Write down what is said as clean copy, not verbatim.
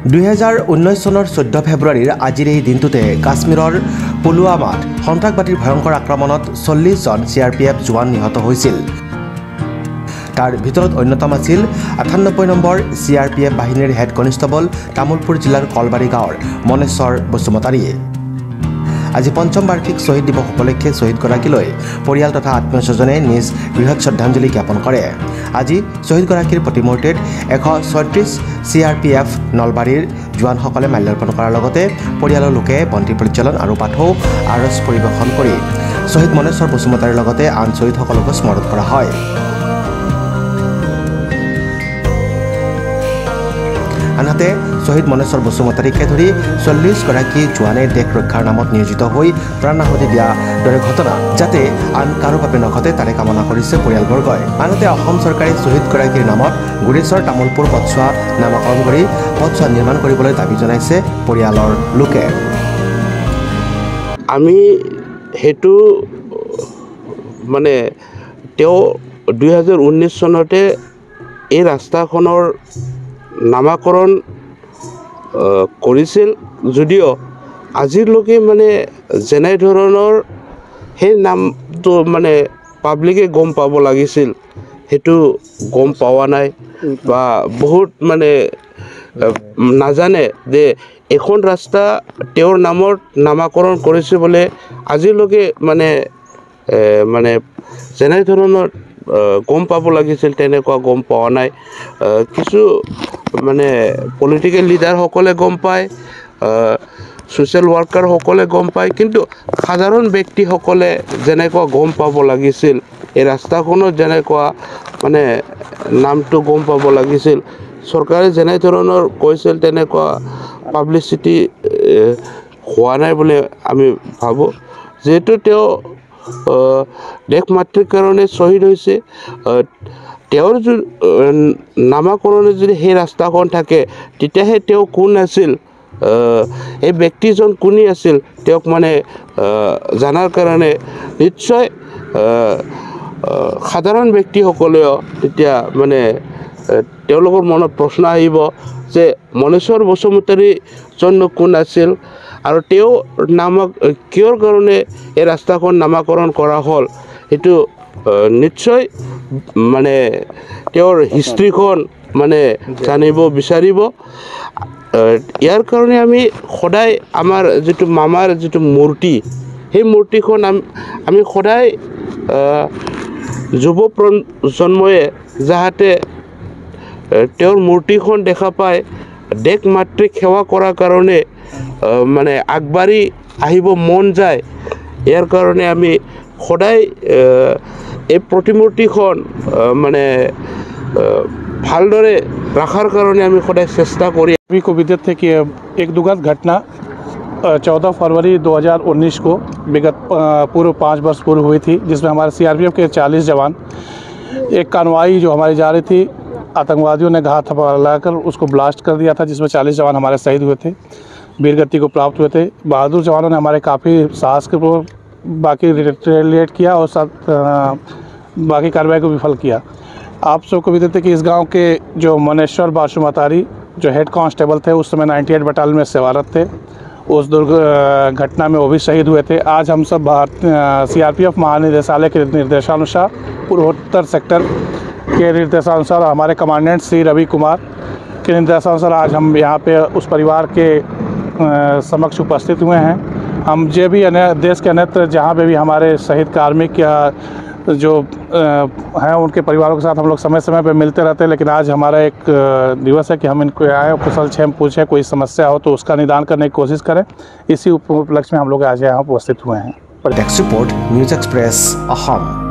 2019 চনৰ 14 ফেব্ৰুৱাৰীৰ আজিৰ এই দিনটোতে কাশ্মীৰৰ পুলৱামাত সন্ত্ৰাসবাদীৰ ভয়ংকৰ আক্ৰমণত 40 জন CRPF জোৱান নিহত হৈছিল। তাৰ ভিতৰত অন্যতম আছিল 98 নম্বৰ CRPF বাহিনীৰ হেড কনিষ্টেবল তামুলপুৰ জিলাৰ কলবাৰী গাঁৱৰ মনেশ্বৰ বসুমতাৰীয়ে। আজি পঞ্চম বাৰ্ষিক শ্বহীদ দিৱস উপলক্ষে শ্বহীদগৰাকীলৈ পৰিয়াল তথা আত্মীয় স্বজনে নিজ বৃহৎ শ্ৰদ্ধাঞ্জলি জ্ঞাপন কৰে। আজি শ্বহীদগৰাকীৰ প্ৰতিমূৰ্তিত 136 CRPF নলবাৰীৰ জোৱানসকলে মাল্যাৰ্পণ কৰাৰ লগতে পৰিয়ালৰ লোকে বন্তি প্ৰজ্বলন আৰু পাঠৌ আৰজ পৰিৱেশন কৰি শ্বহীদ মনেশ্বৰ বসুমতাৰীৰ লগতে আন শ্বহীদসকলকো স্মৰণ কৰা হয়। আনহাতে শ্বহীদ মনেশ্বৰ বসুমতাৰীকে ধৰি 40 গৰাকী জোৱানে দেশ ৰক্ষাৰ নামত নিয়োজিত হৈ প্ৰাণ আহুতি দিয়া দৰে ঘটনা যাতে আন কাৰো বাবে নঘটে তাৰে কামনা কৰিছে পৰিয়ালবৰ্গই। আনহাতে অসম চৰকাৰে শ্বহীদগৰাকীৰ নামত গুৰেশ্বৰ তামুলপুৰ পথছোৱা নামকৰণ কৰি পথছোৱা নিৰ্মাণ কৰিবলৈ দাবী জনাইছে পৰিয়ালৰ লোকে। আমি সেইটো মানে তেওঁ 2019 চনতে এই ৰাস্তাখনৰ নামাকৰণ কৰিছিল যদিও আজিলৈকে মানে যেনে ধৰণৰ সেই নামটো মানে পাব্লিকে গম পাব লাগিছিল সেইটো গম পোৱা নাই বা বহুত মানে নাজানে যে এখন ৰাস্তা তেওঁৰ নামত নামাকৰণ কৰিছে বোলে আজিলৈকে মানে যেনে ধৰণৰ গম পাব লাগিছিল তেনেকুৱা গম পোৱা নাই। কিছু মানে পলিটিকেল লিডাৰসকলে গম পায়, ছ'চিয়েল ৱৰ্কাৰসকলে গম পায়, কিন্তু সাধাৰণ ব্যক্তিসকলে যেনেকুৱা গম পাব লাগিছিল এই ৰাস্তাখনত যেনেকুৱা মানে নামটো গম পাব লাগিছিল চৰকাৰে যেনে ধৰণৰ কৈছিল তেনেকুৱা পাব্লিচিটি হোৱা নাই বুলি আমি ভাবোঁ। যিহেতু তেওঁ দেশ মাতৃৰ কাৰণে শ্বহীদ হৈছে, তেওঁৰ নামাকৰণে যদি সেই ৰাস্তাখন থাকে তেতিয়াহে তেওঁ কোন আছিল, এই ব্যক্তিজন কোনে আছিল তেওঁক মানে জানাৰ কাৰণে নিশ্চয় সাধাৰণ ব্যক্তিসকলেও তেতিয়া মানে তেওঁলোকৰ মনত প্ৰশ্ন আহিব যে মনেশ্বৰ বসুমতাৰীজন কোন আছিল আৰু তেওঁ কিয়ৰ কাৰণে এই ৰাস্তাখন নামাকৰণ কৰা হ'ল সেইটো নিশ্চয় মানে তেওঁৰ হিষ্ট্ৰীখন মানে জানিব বিচাৰিব। ইয়াৰ কাৰণে আমি সদায় আমাৰ যিটো মামাৰ যিটো মূৰ্তি সেই মূৰ্তিখন আমি সদায় যুৱ প্ৰজন্ময়ে যাতে তেওঁৰ মূৰ্তিখন দেখা পায় দেশ মাতৃক সেৱা কৰাৰ কাৰণে মানে আগবাঢ়ি আহিব মন যায়। ইয়াৰ কাৰণে আমি সদায় এই প্ৰতিমূৰ্তিখন মানে ভালদৰে রাখার কারণে আমি সদায় চেষ্টা করি। अभी को विदित थे कि एक दुखद घटना 14 फरवरी 2019 को विगत पूर्व 5 वर्ष पूर्व हुई थी, जिसमें हमारे CRPF के 40 जवान एक कानवाई जो हमारी जा रही थी आतंकवादियों ने घात लगाकर उसको ब्लास्ट कर दिया था, जिसमें 40 जवान हमारे शहीद हुए थे, वीरगति को प्राप्त हुए थे। बहादुर जवानों ने हमारे काफ़ी साहस के बाकी रिटेलिएट किया और साथ बाकी कार्रवाई को विफल किया। आप सबको भी देते कि इस गांव के जो मनेश्वर बसुमतारी जो हेड कांस्टेबल थे उस समय 98 बटालियन में सेवारत थे, उस घटना में वो भी शहीद हुए थे। आज हम सब CRPF महानिदेशालय के निर्देशानुसार पूर्वोत्तर सेक्टर के निर्देशानुसार हमारे कमांडेंट श्री रवि कुमार के निर्देशानुसार आज हम यहाँ पे उस परिवार के समक्ष उपस्थित हुए हैं। हम जो भी देश के अन्यत्र जहाँ पे भी हमारे शहीद कार्मिक या जो हैं उनके परिवारों के साथ हम लोग समय समय पर मिलते रहते हैं, लेकिन आज हमारा एक दिवस है कि हम इनको आए कुशल क्षेम पूछें, कोई समस्या हो तो उसका निदान करने की कोशिश करें। इसी उपलक्ष्य में हम लोग आज यहाँ उपस्थित हुए हैं। Desk report news express Assam.